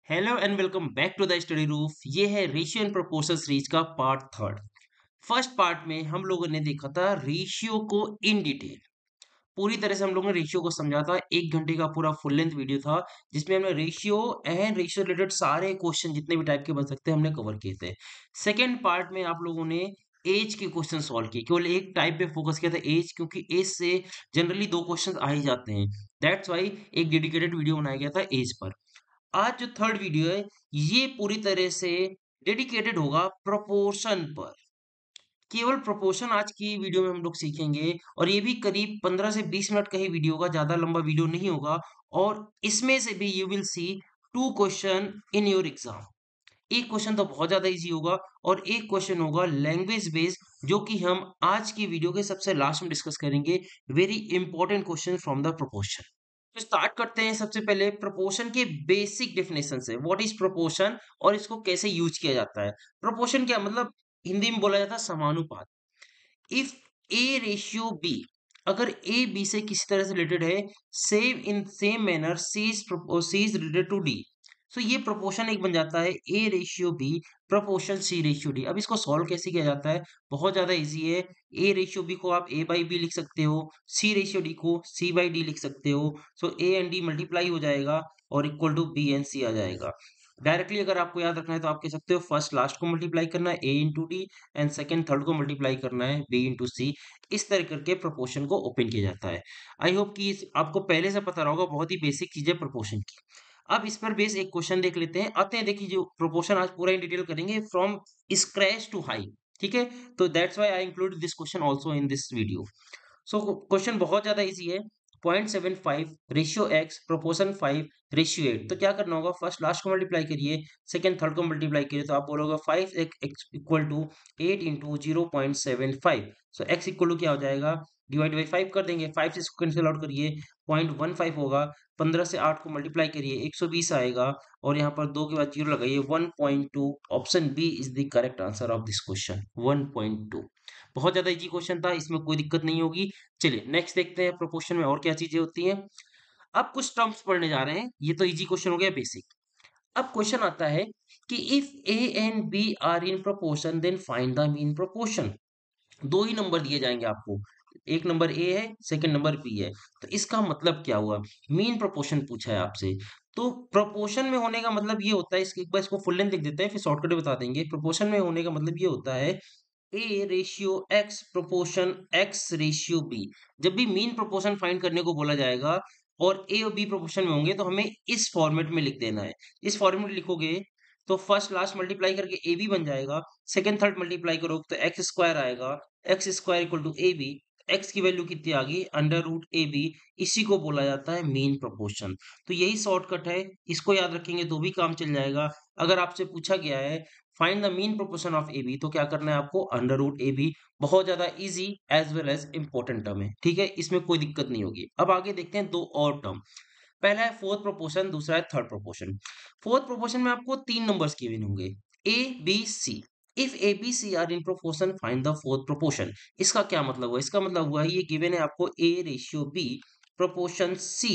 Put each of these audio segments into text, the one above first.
Hello and welcome back to the study roof. ये है ratio and proportion series का part third. First part में हम लोगों ने देखा था रेशियो को इन डिटेल। पूरी तरह से हम लोगों ने रेशियो को समझा था। 1 घंटे का पूरा फुल लेंथ वीडियो था जिसमें हमने रेशियो एंड रेशियो रिलेटेड सारे क्वेश्चन जितने भी टाइप के बन सकते हैं हमने कवर किए थे। सेकेंड पार्ट में आप लोगों ने एज के क्वेश्चन सॉल्व किए, केवल एक टाइप पे फोकस किया था, एज, क्योंकि एज से जनरली दो क्वेश्चन आ ही जाते हैं। दैट्स वाई एक डेडिकेटेड वीडियो बनाया गया था एज पर। आज जो थर्ड वीडियो है ये पूरी तरह से डेडिकेटेड होगा प्रोपोर्शन पर। केवल प्रोपोर्शन आज की वीडियो में हम लोग सीखेंगे और ये भी करीब 15 से 20 मिनट का ही वीडियो होगा, ज्यादा लंबा वीडियो नहीं होगा। और इसमें से भी you will see two question in your exam. एक क्वेश्चन तो बहुत ज्यादा इजी होगा और एक क्वेश्चन होगा लैंग्वेज बेस्ड, जो कि हम आज की वीडियो के सबसे लास्ट में डिस्कस करेंगे। Very important question from the proportion. तो स्टार्ट करते हैं सबसे पहले प्रोपोर्शन के बेसिक डेफिनेशन से। व्हाट इज प्रोपोर्शन और इसको कैसे यूज किया जाता है। प्रोपोर्शन क्या मतलब, हिंदी में बोला जाता है समानुपात। इफ ए रेशियो बी, अगर ए बी से किसी तरह से रिलेटेड है, same in same manner C is related to D, so ये प्रोपोर्शन एक बन जाता है A ratio B proportion C ratio D. अब इसको सॉल्व कैसे किया जाता है, बहुत ज्यादा इजी है। ए रेशियो बी को आप ए बाई बी लिख सकते हो, सी रेशियो डी को सी बाई डी लिख सकते हो। सो ए एंड डी मल्टीप्लाई हो जाएगा और इक्वल टू बी एंड सी आ जाएगा। डायरेक्टली अगर आपको याद रखना है तो आप कह सकते हो फर्स्ट लास्ट को मल्टीप्लाई करना है A into D and second third को मल्टीप्लाई करना है बी इंटू सी। इस तरह करके प्रोपोर्शन को ओपन किया जाता है। आई होप कि आपको पहले से पता रहा होगा, बहुत ही बेसिक चीज है प्रोपोर्शन की। अब इस पर बेस एक क्वेश्चन देख लेते हैं। आते हैं, देखिए जो प्रोपोर्शन आज पूरा इन डिटेल करेंगे फ्रॉम स्क्रैच टू हाई। ठीक है, तो that's why I include this question also in this video. So question बहुत ज्यादा इजी है। 0.75 रेशियो एक्स प्रोपोर्शन 5 रेशियो 8। तो क्या करना होगा, फर्स्ट लास्ट को मल्टीप्लाई करिए, सेकंड थर्ड को मल्टीप्लाई करिए, तो आप बोलोगे 5 X equal to 8 into 0.75। So X equal to क्या हो जाएगा, डिवाइड बाई 5 कर देंगे, 5 से इसको कैंसिल आउट करिए, 0.15 होगा। 15 से 8 को मल्टीप्लाई करिए, 120 आएगा और यहाँ पर 2 के बाद जीरो लगाइए, 1.2। Option B is the correct answer of this question, 1.2। बहुत ज्यादा इजी क्वेश्चन था, इसमें कोई दिक्कत नहीं होगी। चलिए नेक्स्ट देखते हैं प्रोपोर्शन में और क्या चीजें होती हैं। अब कुछ टर्म्स पढ़ने जा रहे हैं, ये तो इजी क्वेश्चन हो गया बेसिक। अब क्वेश्चन आता है कि if A and B are in proportion then find the mean proportion. दो ही नंबर दिए जाएंगे आपको, एक नंबर ए है, सेकंड नंबर बी है। तो इसका मतलब क्या हुआ, मीन प्रोपोर्शन पूछा है आपसे। तो प्रोपोर्शन में होने का मतलब ये होता है, इसके एक बार इसको फुल लेंथ लिख देते हैं फिर शॉर्टकट बता देंगे। प्रोपोर्शन में होने का मतलब ये होता है A ratio X proportion X ratio B. जब भी मीन प्रोपोर्शन फाइंड करने को बोला जाएगा और ए और बी प्रोपोर्शन में होंगे तो हमें इस फॉर्मेट में लिख देना है। इस फॉर्मेट में लिखोगे तो फर्स्ट लास्ट मल्टीप्लाई करके ए बी बन जाएगा, सेकंड थर्ड मल्टीप्लाई करोगे तो एक्स स्क्वायर आएगा, X square equal to A B. X की वैल्यू कितनी आ गई, अंडर रूट ए बी। इसी को बोला जाता है मीन प्रोपोर्शन। तो यही शॉर्टकट है, इसको याद रखेंगे तो भी काम चल जाएगा। अगर आपसे पूछा गया है find the mean proportion of A B, तो क्या करना है आपको, अंडर रूट ए बी। बहुत ज्यादा easy as well as important term है, ठीक है, इसमें कोई दिक्कत नहीं होगी। अब आगे देखते हैं दो और टर्म। पहला है फोर्थ प्रोपोर्शन, दूसरा है थर्ड प्रोपोर्शन। फोर्थ प्रोपोर्शन में आपको तीन नंबर्स गिवन होंगे, A B C. If A B C are in proportion find the fourth proportion. इसका क्या मतलब हुआ, इसका मतलब हुआ ये गिवन है आपको A ratio B proportion C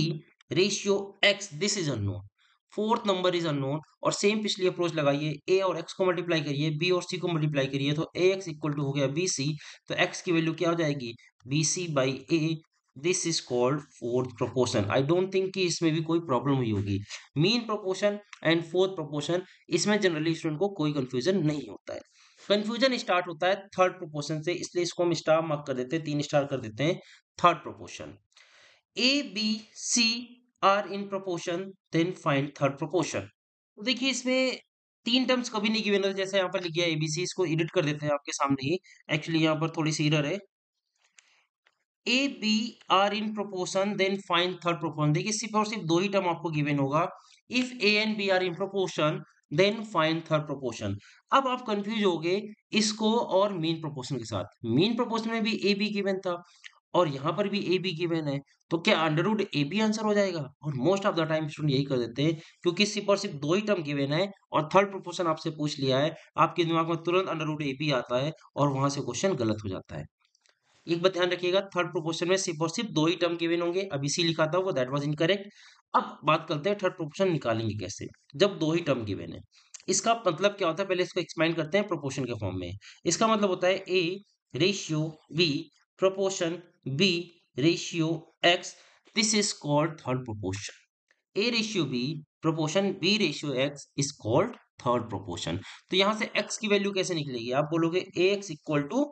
ratio X, this is unknown, fourth number is unknown. और सेम पिछली अप्रोच लगाइए, ए और एक्स को मल्टीप्लाई करिए, बी और सी को मल्टीप्लाई करिए, तो ए एक्स इक्वल टू हो गया बी सी। तो एक्स की वैल्यू क्या हो जाएगी, B C by A. This is called fourth proportion. I don't think कि इसमें भी कोई प्रॉब्लम हुई होगी। Mean proportion and fourth proportion, इसमें जनरली स्टूडेंट को कोई कंफ्यूजन नहीं होता है। कंफ्यूजन स्टार्ट होता है थर्ड प्रोपोर्शन से, इसलिए इसको हम स्टार मार्क कर देते हैं, 3 स्टार कर देते हैं। Third proportion, A B C are in proportion then find third proportion. तो देखिए इसमें तीन टर्म्स कभी नहीं गिवन होते, जैसे यहाँ पर लिख गया एबीसी, इसको एडिट कर देते हैं आपके सामने ही। एक्चुअली यहाँ पर थोड़ी सी एरर है। A B are in proportion then find third proportion. देखिए सिर्फ और सिर्फ दो ही टर्म आपको गिवन होगा, if A and B are in proportion then find third proportion. अब आप कंफ्यूज होगे इसको और मीन प्रोपोर्शन के साथ। मीन प्रोपोर्शन में भी ए बी गिवन था और यहाँ पर भी ए बी गिवन है, तो क्या under root A B answer हो जाएगा। और most of the time student यही कर देते हैं, क्योंकि सिर्फ और सिर्फ दो ही टर्म गिवन है और थर्ड प्रोपोर्शन आपसे पूछ लिया है, आपके दिमाग में तुरंत अंडर रूट ए बी आता है और वहां से क्वेश्चन गलत हो जाता है। एक बात ध्यान रखिएगा, थर्ड प्रोपोर्शन में सिर्फ और सिर्फ दो ही टर्म गिवन होंगे। अब इसी लिखा था वो, दैट वाज इनकरेक्ट। अब बात करते हैं थर्ड प्रोपोर्शन निकालेंगे कैसे, जब दो ही टर्म गिवन है। इसका मतलब क्या होता है, पहले इसको एक्सप्लेन करते हैं प्रोपोर्शन के फॉर्म में। इसका मतलब होता है A ratio B proportion B ratio X, this is called third proportion. A ratio B proportion B ratio X is called third proportion. तो यहां से एक्स की वैल्यू कैसे निकलेगी, आप बोलोगे A X equal to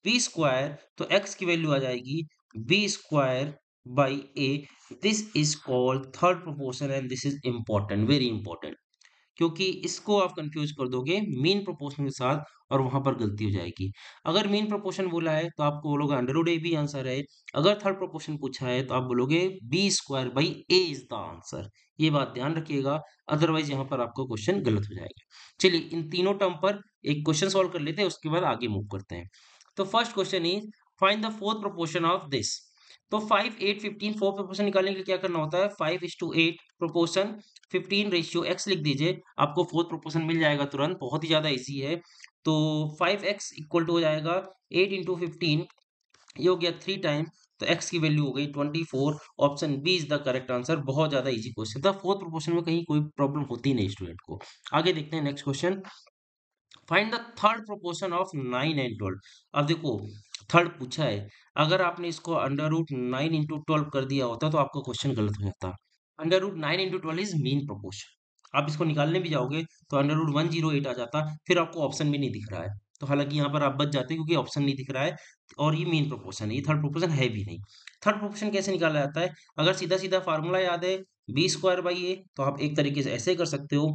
B square, तो X की वैल्यू आ जाएगी B square by A, this is called third proportion and this is important, very important. क्योंकि इसको आप कंफ्यूज कर दोगे मीन प्रोपोर्शन के साथ और वहां पर गलती हो जाएगी। अगर मीन प्रोपोर्शन बोला है तो आपको बोलोगे under root A B answer है, अगर थर्ड प्रोपोर्शन पूछा है तो आप बोलोगे B square by A is the answer. ये बात ध्यान रखिएगा, अदरवाइज यहाँ पर आपका क्वेश्चन गलत हो जाएगा। चलिए इन तीनों टर्म पर एक क्वेश्चन सॉल्व कर लेते हैं, उसके बाद आगे मूव करते हैं। तो first question is find the fourth proportion of this. तो 5 8 15 फोर प्रोपोर्शन निकालने के लिए क्या करना होता है, 5:8 प्रोपोर्शन 15 रेशियो एक्स लिख दीजिए, आपको फोर्थ प्रोपोर्शन मिल जाएगा तुरंत, बहुत ही ज्यादा इजी है। तो 5x इक्वल टू हो जाएगा 8 इंटू 15, ये हो गया 3 टाइम, तो x की वैल्यू हो गई 24। Option B is the correct answer, बहुत ज्यादा इजी क्वेश्चन था, फोर्थ प्रोपोर्शन में कहीं कोई प्रॉब्लम होती नहीं स्टूडेंट को। आगे देखते हैं next question, find the third proportion of 9 and 12। अब देखो थर्ड पूछा है, अगर आपने इसको अंडर रूट 9 इंटू 12 कर दिया होता तो आपका क्वेश्चन गलत हो जाता। Under root 9 into 12 is mean proportion, आप इसको निकालने भी जाओगे तो अंडर रूट 108 आ जाता, फिर आपको ऑप्शन भी नहीं दिख रहा है, तो हालांकि यहाँ पर आप बच जाते क्योंकि ऑप्शन नहीं दिख रहा है और ये मीन प्रोपोर्शन है, ये थर्ड प्रोपोर्शन है भी नहीं। थर्ड प्रोपोर्शन कैसे निकाला जाता है, अगर सीधा सीधा फार्मूला याद है बी स्क्वायर बाई ए, तो आप एक तरीके से ऐसे कर सकते हो,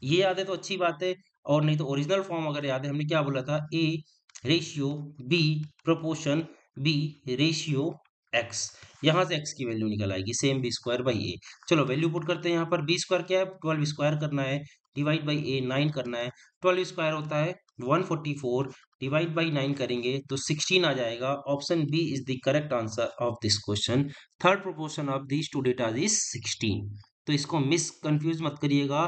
ये याद है तो अच्छी बात है, और नहीं तो ओरिजिनल फॉर्म अगर याद है हमने क्या बोला था, A ratio B proportion B ratio X, यहां से एक्स की वैल्यू निकल आएगी same B square by A. चलो वैल्यू पुट करते हैं, यहाँ पर बी स्क्वायर क्या है 12 स्क्वायर करना है, डिवाइड बाई ए 9 करना है, 12 स्क्वायर होता है 144, डिवाइड बाई 9 करेंगे तो 16 आ जाएगा। Option B is the correct answer of this question, third proportion of these two data is 16। तो इसको मिस कंफ्यूज मत करिएगा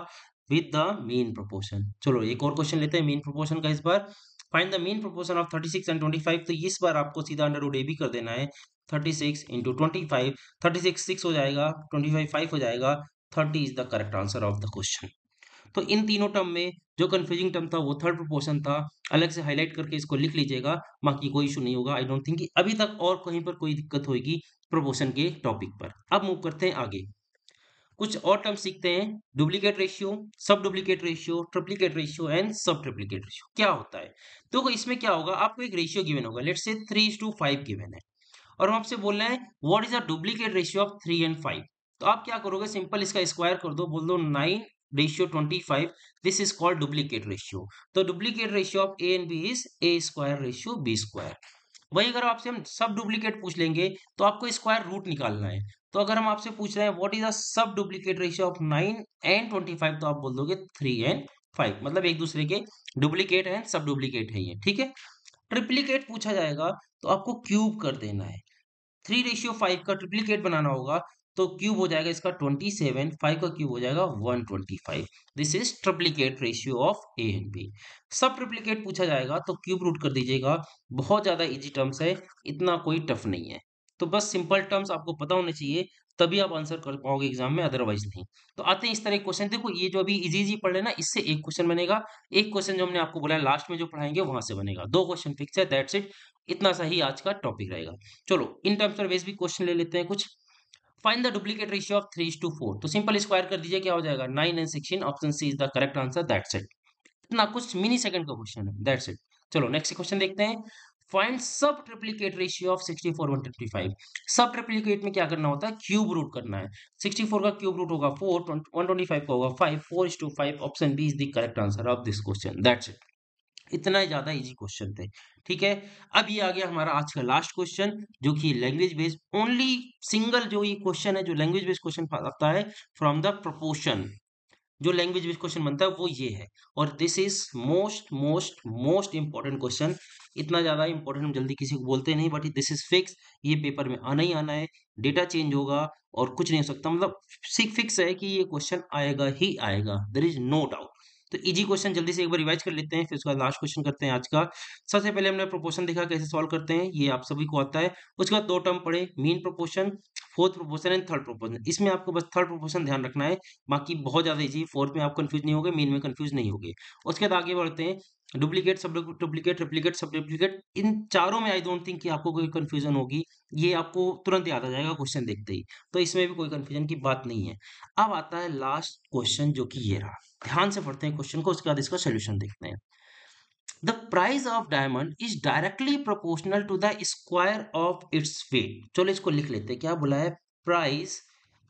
विद द मीन प्रोपोर्शन। चलो एक और क्वेश्चन लेते हैं मीन प्रोपोर्शन का, इस बार find the mean proportion of 36 and 25। तो इस बार आपको सीधा अंडर रूट ए बी कर देना है, 36 इंटू 25, 36 6 हो जाएगा, 25 5 हो जाएगा, 30 is the correct answer of the question. तो इन तीनों टर्म में जो कंफ्यूजिंग टर्म था वो थर्ड प्रोपोर्शन था, अलग से हाईलाइट करके इसको लिख लीजिएगा, बाकी कोई इशू नहीं होगा। आई डोंट थिंक कि अभी तक और कहीं पर कोई दिक्कत होगी प्रोपोर्शन के टॉपिक पर। अब मूव करते हैं आगे, कुछ और टर्म सीखते हैं, डुप्लीकेट रेशियो, सब duplicate ratio, triplicate ratio and सब ट्रिप्लीकेट रेशियो क्या होता है। तो इसमें क्या होगा, आपको एक रेशियो गिवन होगा, लेट्स से 3:5 गिवन है, और हम आपसे बोल रहे हैं what is the duplicate ratio of 3 and 5। तो आप क्या करोगे, सिंपल इसका स्क्वायर कर दो, बोल दो 9:25, this is called duplicate ratio. तो duplicate ratio of A and B is A square ratio B square. वही अगर आपसे हम सब डुप्लीकेट पूछ लेंगे तो आपको स्क्वायर रूट निकालना है। तो अगर हम आपसे पूछ रहे हैं what is the sub duplicate ratio of 9 and 25, तो आप बोल दोगे 3 एंड 5, मतलब एक दूसरे के डुप्लीकेट है, सब डुप्लीकेट है ये, ठीक है। ट्रिप्लीकेट पूछा जाएगा तो आपको क्यूब कर देना है, 3:5 का ट्रिप्लीकेट बनाना होगा, तो क्यूब हो जाएगा इसका 27, 5 का क्यूब हो जाएगा 125, this is triplicate ratio of A and B. Sub triplicate पूछा जाएगा तो क्यूब रूट कर दीजिएगा, बहुत ज्यादा इजी टर्म्स है, इतना कोई टफ नहीं है। तो बस सिंपल टर्म्स आपको पता होने चाहिए, तभी आप आंसर कर पाओगे एग्जाम में, अदरवाइज नहीं। तो आते हैं इस तरह क्वेश्चन, देखो ये जो अभी इजी इजी पढ़ लेना, इससे एक क्वेश्चन बनेगा, एक क्वेश्चन जो हमने आपको बोला लास्ट में जो पढ़ाएंगे वहां से बनेगा, दो क्वेश्चन फिक्स है, दैट्स इट, इतना सा ही आज का टॉपिक रहेगा। चलो इन टर्म्स पर बेस भी क्वेश्चन ले लेते हैं कुछ। Find the duplicate ratio of 3:4, तो सिंपल स्क्वायर कर दीजिए, क्या हो जाएगा 9 and 16, option C is the correct answer, that's it. इतना कुछ मिनी सेकंड का क्वेश्चन है, दैट्स इट। चलो नेक्स्ट क्वेश्चन देखते हैं, फाइंड सब ट्रिप्लीकेट रेशियो ऑफ 64 125। सब ट्रिप्लीकेट में क्या करना होता है, क्यूब रूट करना है, 64 का क्यूब रूट होगा 4, 125 का होगा 5, 4:5, option B is the correct answer of this question, that's it. इतना ही ज्यादा इजी क्वेश्चन थे, ठीक है। अब ये आ गया हमारा आज का लास्ट क्वेश्चन, जो कि लैंग्वेज बेस्ड ओनली, सिंगल जो ये क्वेश्चन है जो लैंग्वेज बेस्ड क्वेश्चन आता है फ्रॉम द प्रोपोर्शन, जो लैंग्वेज बेस्ड क्वेश्चन बनता है वो ये है, और this is most most most important question. इतना ज्यादा इंपॉर्टेंट हम जल्दी किसी को बोलते नहीं, बट दिस इज फिक्स, ये पेपर में आना ही आना है, डेटा चेंज होगा और कुछ नहीं हो सकता, मतलब फिक्स है कि ये क्वेश्चन आएगा ही आएगा, देयर इज नो डाउट। तो इजी क्वेश्चन जल्दी से एक बार रिवाइज कर लेते हैं, फिर उसके बाद लास्ट क्वेश्चन करते हैं आज का। सबसे पहले हमने प्रोपोर्शन देखा कैसे सॉल्व करते हैं, ये आप सभी को आता है। उसके बाद 2 टर्म पढ़े, mean proportion, fourth proportion and third proportion. इसमें आपको बस थर्ड प्रोपोर्शन ध्यान रखना है, बाकी बहुत ज़्यादा इजी। फोर्थ में आप कंफ्यूज नहीं होगे, मीन में कंफ्यूज नहीं होगे। उसके बाद आगे बढ़ते हैं, डुप्लीकेट, सब डुप्लीकेट, रेप्लिकेट, सब डुप्लीकेट। इन चारों में आई डोंट थिंक कि आपको कोई कंफ्यूजन होगी, ये आपको तुरंत याद आ जाएगा क्वेश्चन देखते ही, तो इसमें भी कोई कंफ्यूजन की बात नहीं है। अब आता है लास्ट क्वेश्चन जो कि ये रहा। ध्यान से पढ़ते हैं क्वेश्चन को, उसके बाद इसका सोल्यूशन देखते हैं। The price of diamond is directly proportional to the square of its weight. चलो इसको लिख लेते हैं, क्या बोला है, price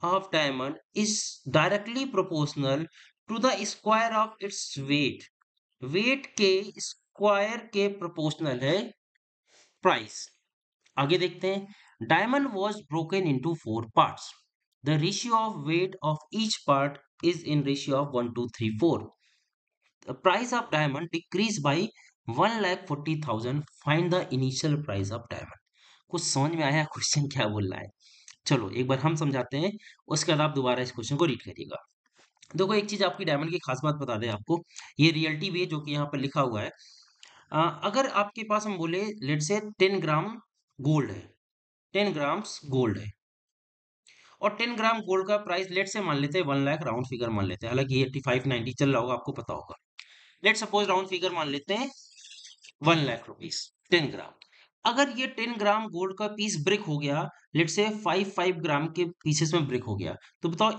of diamond is directly proportional to the square of its weight. Weight के स्क्वायर के प्रोपोर्शनल है प्राइस। आगे देखते हैं, diamond was broken into 4 parts. The ratio of weight of each part is in ratio of 1 to 3 4। The price of diamond decrease by 1,40,000। Find the initial price of diamond. कुछ समझ में आया question क्या बोल रहा है? चलो एक बार हम समझाते हैं, उसके बाद आप दोबारा इस क्वेश्चन को रीड करिएगा। देखो एक चीज आपकी डायमंड की खास बात बता दें आपको, ये रियलिटी भी है जो कि यहाँ पर लिखा हुआ है। अगर आपके पास हम बोले लेट से 10 ग्राम गोल्ड है, 10 ग्राम्स गोल्ड है, और 10 ग्राम गोल्ड का प्राइस लेट से मान लेते हैं 1 लाख, राउंड फिगर मान लेते हैं, हालांकि 85-90 चल रहा होगा, आपको पता होगा। लेट सपोज राउंड फिगर मान लेते हैं 1 लाख रुपीज 10 ग्राम। अगर ये 10 ग्राम गोल्ड का पीस ब्रेक हो गया, लेट से 5 ग्राम के पीसेस में ब्रेक हो गया, तो बताओ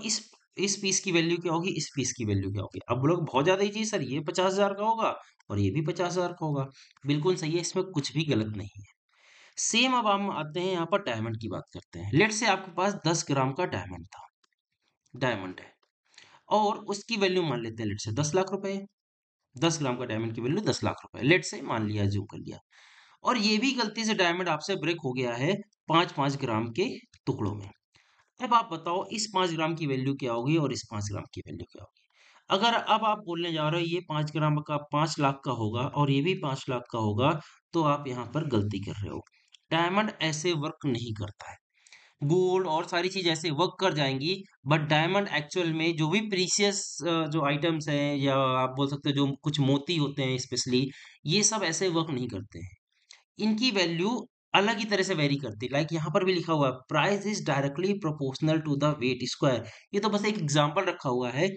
इस पीस की वैल्यू क्या होगी, इस पीस की वैल्यू क्या होगी? अब बोलोगे बहुत ज्यादा ही जी सर, ये 50,000 का होगा और ये भी 50,000 का होगा। बिल्कुल सही है, इसमें कुछ भी गलत नहीं है। सेम अब हम आते हैं यहाँ पर डायमंड की बात करते हैं। लेट से आपके पास 10 ग्राम का डायमंड था, डायमंड है, और उसकी वैल्यू मान लेते हैं लेट से 10 लाख रुपए। 10 ग्राम का डायमंड की वैल्यू 10 लाख रुपए लेट से मान लिया, जूम कर लिया। और ये भी गलती से डायमंड आपसे ब्रेक हो गया है 5-5 ग्राम के टुकड़ों में। अब आप बताओ इस 5 ग्राम की वैल्यू क्या होगी और इस 5 ग्राम की वैल्यू क्या होगी? अगर अब आप बोलने जा रहे हो ये 5 ग्राम का 5 लाख का होगा और ये भी 5 लाख का होगा, तो आप यहाँ पर गलती कर रहे हो। डायमंड ऐसे वर्क नहीं करता है। गोल्ड और सारी चीज ऐसे वर्क कर जाएंगी, बट डायमंड एक्चुअल में जो भी प्रीशियस जो आइटम्स हैं, या आप बोल सकते हो जो कुछ मोती होते हैं स्पेशली, ये सब ऐसे वर्क नहीं करते हैं। इनकी वैल्यू अलग ही तरह से वेरी करती है। लाइक यहाँ पर भी लिखा हुआ है, price is directly proportional to the weight square. ये तो बस एक एग्जांपल रखा हुआ है।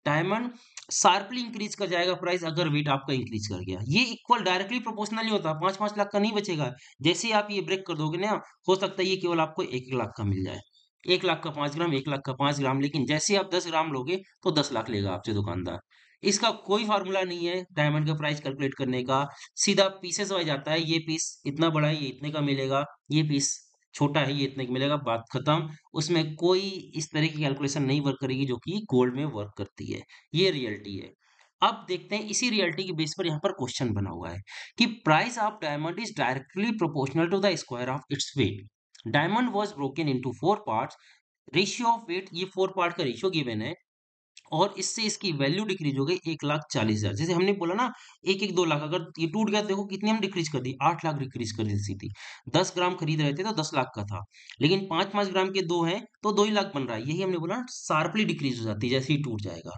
डायमंड शार्पली इंक्रीज कर जाएगा प्राइस अगर वेट आपका इंक्रीज कर गया। ये इक्वल डायरेक्टली प्रोपोर्शनल नहीं होता, 5-5 लाख का नहीं बचेगा। जैसे ही आप ये ब्रेक कर दोगे ना, हो सकता है ये केवल आपको 1-1 लाख का मिल जाए। 1 लाख का 5 ग्राम, 1 लाख का 5 ग्राम, लेकिन जैसे ही आप 10 ग्राम लोगे तो 10 लाख लेगा आपसे दुकानदार। इसका कोई फार्मूला नहीं है डायमंड का प्राइस कैलकुलेट करने का, सीधा पीसेस वाइज आता है। ये पीस इतना बड़ा है, ये इतने का मिलेगा, ये पीस छोटा है, ये इतने का मिलेगा, बात खत्म। उसमें कोई इस तरह की कैलकुलेशन नहीं वर्क करेगी जो कि गोल्ड में वर्क करती है। ये रियलिटी है। अब देखते हैं, इसी रियलिटी के बेस पर यहाँ पर क्वेश्चन बना हुआ है कि price of diamond is directly proportional to the square of its weight. Diamond was broken into 4 parts. Ratio of weight, ये 4 पार्ट का रेशियो गिवन है, और इससे इसकी वैल्यू डिक्रीज हो गई 1,40,000। जैसे हमने बोला ना, 1-1, 2 लाख, अगर ये टूट गया तो देखो कितनी हम डिक्रीज कर दी, 8 लाख डिक्रीज कर दी सीधी। 10 ग्राम खरीद रहे थे तो 10 लाख का था, लेकिन 5-5 ग्राम के दो हैं तो 2 ही लाख बन रहा है। यही हमने बोला शार्पली डिक्रीज हो जाती है जैसे ही टूट जाएगा।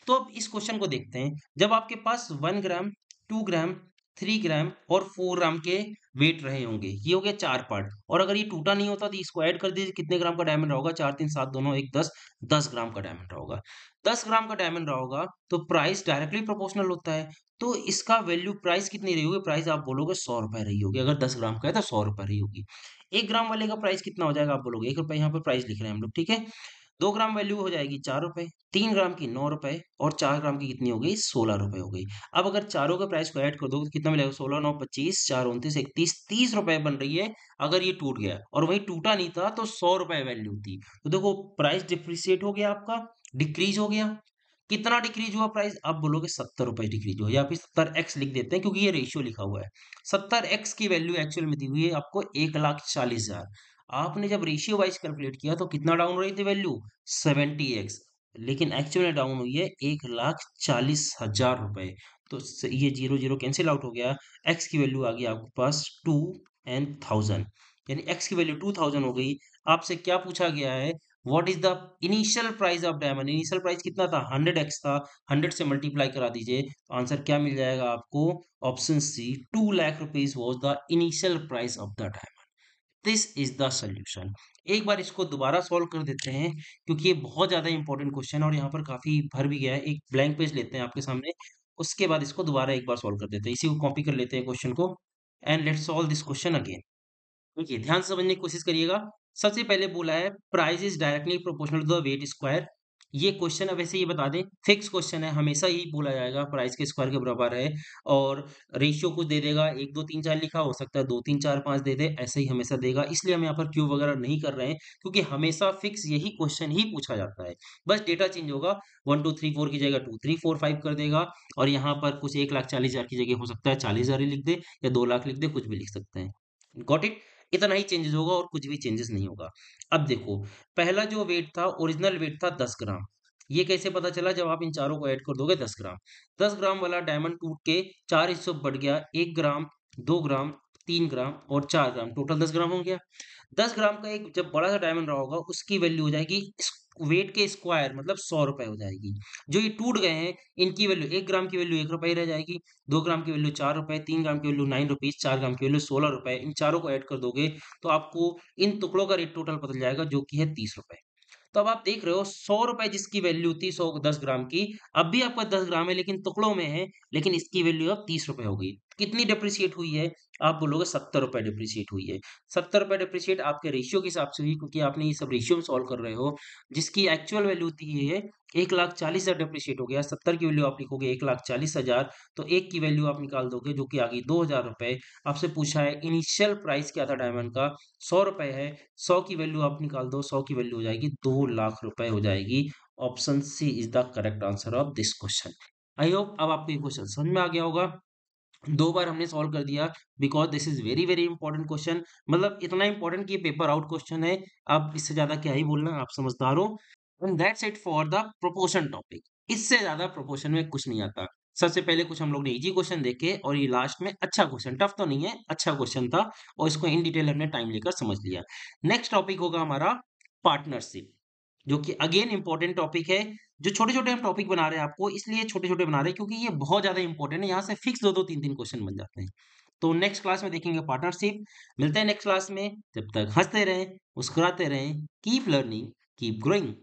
तो अब इस क्वेश्चन को देखते हैं। जब आपके पास 1 ग्राम, 2 ग्राम, 3 ग्राम और 4 ग्राम के वेट रहे होंगे, ये हो गया 4 पार्ट, और अगर ये टूटा नहीं होता तो इसको ऐड कर दीजिए, कितने ग्राम का डायमंड होगा, 4-3-7 दोनों 1 10, 10 ग्राम का डायमंड होगा। 10 ग्राम का डायमंड होगा तो प्राइस डायरेक्टली प्रोपोर्शनल होता है। तो इसका वैल्यू प्राइस कितनी रही होगी, प्राइस आप बोलोगे 100 रुपए रही होगी। अगर 10 ग्राम का है तो 100 रुपए रही होगी। 1 ग्राम वाले का प्राइस कितना हो जाएगा, आप बोलोगे 1 रुपए, यहाँ पर प्राइस लिख रहे हैं हम लोग, ठीक है। 2 ग्राम वैल्यू हो जाएगी 4 रुपए, 3 ग्राम की 9 रुपए, और 4 ग्राम की कितनी हो गई, 16 रुपए हो गई। अब अगर चारों के प्राइस को ऐड कर दो तो कितना मिलेगा, 16, 9, 25, 4, 29, 31, 30 रुपए बन रही है। अगर ये टूट गया और वही टूटा नहीं था तो 100 रुपए वैल्यू थी, तो देखो प्राइस डिप्रिसिएट हो गया आपका, डिक्रीज हो गया। कितना डिक्रीज हुआ प्राइस, आप बोलोगे 70 रुपए डिक्रीज हुआ, या फिर 70x लिख देते हैं क्योंकि ये रेशियो लिखा हुआ है। 70x की वैल्यू एक्चुअल में दी हुई है आपको 1,40,000। आपने जब रेशियो वाइज कैलकुलेट किया तो कितना डाउन हो रही थी वैल्यू, 70x, लेकिन एक्चुअल में डाउन हुई है 1,40,000 रुपए। तो ये जीरो जीरो कैंसिल आउट हो गया, एक्स की वैल्यू आ गई आपके पास 2 and 1000, यानी एक्स की वैल्यू 2000 हो गई। आपसे क्या पूछा गया है, what is the initial price of diamond, initial price कितना था 100x था, 100 से मल्टीप्लाई करा दीजिए तो आंसर क्या मिल जाएगा आपको, option C 2 lakh rupees was the initial price of the diamond. This is the solution. एक बार इसको दोबारा सॉल्व कर देते हैं क्योंकि ये बहुत ज्यादा इंपॉर्टेंट क्वेश्चन है और यहाँ पर काफी भर भी गया है। एक ब्लैंक पेज लेते हैं आपके सामने, उसके बाद इसको दोबारा एक बार सॉल्व कर देते हैं, इसी को कॉपी कर लेते हैं क्वेश्चन को and let's solve this question again. देखिए ध्यान से समझने की कोशिश करिएगा। सबसे पहले बोला है price is directly proportional to the weight square. ये क्वेश्चन अब वैसे ये बता दें फिक्स क्वेश्चन है, हमेशा ही बोला जाएगा प्राइस के स्क्वायर के बराबर है। और रेशियो कुछ दे देगा, 1 2 3 4 लिखा हो सकता है 2 3 4 5 दे दे, ऐसे ही हमेशा देगा। इसलिए हम यहाँ पर क्यूब वगैरह नहीं कर रहे हैं क्योंकि हमेशा फिक्स यही क्वेश्चन ही पूछा जाता है। बस डेटा चेंज होगा, 1 2 3 4 की जगह 2 3 4 5 कर देगा। और यहाँ पर कुछ 1,40,000 की जगह हो सकता है 40,000 ही लिख दे या 2 लाख लिख दे, कुछ भी लिख सकते हैं। Got it. इतना ही चेंजेस होगा और कुछ भी चेंजेस नहीं होगा। अब देखो पहला जो वेट था ओरिजिनल वेट था 10 ग्राम। ये कैसे पता चला, जब आप इन चारों को ऐड कर दोगे 10 ग्राम। 10 ग्राम वाला डायमंड टूट के 4 हिस्सों में बढ़ गया, 1 ग्राम, 2 ग्राम, 3 ग्राम और 4 ग्राम, टोटल 10 ग्राम हो गया। 10 ग्राम का एक जब बड़ा सा डायमंड रहा होगा उसकी वैल्यू हो जाएगी वेट के स्क्वायर मतलब 100 रुपए हो जाएगी। जो ये टूट गए हैं इनकी वैल्यू 1 ग्राम की वैल्यू 1 रुपए ही रह जाएगी, 2 ग्राम की वैल्यू 4 रुपए, 3 ग्राम की वैल्यू 9 रुपीज, 4 ग्राम की वैल्यू 16 रुपए। इन चारों को ऐड कर दोगे तो आपको इन टुकड़ों का रेट टोटल बदल जाएगा जो कि है 30 रुपए। तो अब आप देख रहे हो 100 रुपए जिसकी वैल्यू थी 100 10 ग्राम की, अब भी आपका 10 ग्राम है लेकिन टुकड़ों में है, लेकिन इसकी वैल्यू अब 30 रुपए हो गई। कितनी डिप्रिशिएट हुई है, आप बोलोगे 70 रुपए डिप्रिशिएट हुई है। 70 रुपए डिप्रिशिएट आपके रेशियो के हिसाब से हुई क्योंकि आपने ये सब रेशियो में सॉल्व कर रहे हो। जिसकी एक्चुअल वैल्यू थी ये 1,40,000 डिप्रिशिएट हो गया। 70 की वैल्यू आप लिखोगे 1,40,000, तो एक की वैल्यू आप निकाल दोगे जो कि आ गई 2,000 रुपए। आपसे पूछा है इनिशियल प्राइस क्या था डायमंड का, 100 रुपए है। 100 की वैल्यू आप निकाल दो, 100 की वैल्यू हो जाएगी 2 लाख रुपए हो जाएगी। Option C is the correct answer of this question. I hope अब आपको ये क्वेश्चन समझ में आ गया होगा। 2 बार हमने सॉल्व कर दिया because this is very very important question, मतलब इतना इंपॉर्टेंट कि ये पेपर आउट क्वेश्चन है। अब इससे ज्यादा क्या ही बोलना, आप समझदार हो। And that's it for the proportion topic. इससे ज्यादा प्रोपोर्शन में कुछ नहीं आता। सबसे पहले कुछ हम लोग ने इजी क्वेश्चन देखे और ये लास्ट में अच्छा क्वेश्चन, टफ तो नहीं है, अच्छा क्वेश्चन था और इसको इन डिटेल हमने टाइम लेकर समझ लिया। नेक्स्ट टॉपिक होगा हमारा पार्टनरशिप, जो कि अगेन इंपॉर्टेंट टॉपिक है। जो छोटे-छोटे हम टॉपिक बना रहे हैं आपको इसलिए छोटे-छोटे बना रहे हैं क्योंकि ये बहुत ज़्यादा इंपॉर्टेंट है। यहाँ से फिक्स 2-2 3-3 क्वेश्चन बन जाते हैं। तो नेक्स्ट क्लास में देखेंगे पार्टनरशिप। मिलते हैं नेक्स्ट क्लास में, तब तक हँसते रहें, मुस्कुराते रहें, कीप लर्निंग, कीप ग्रोइंग।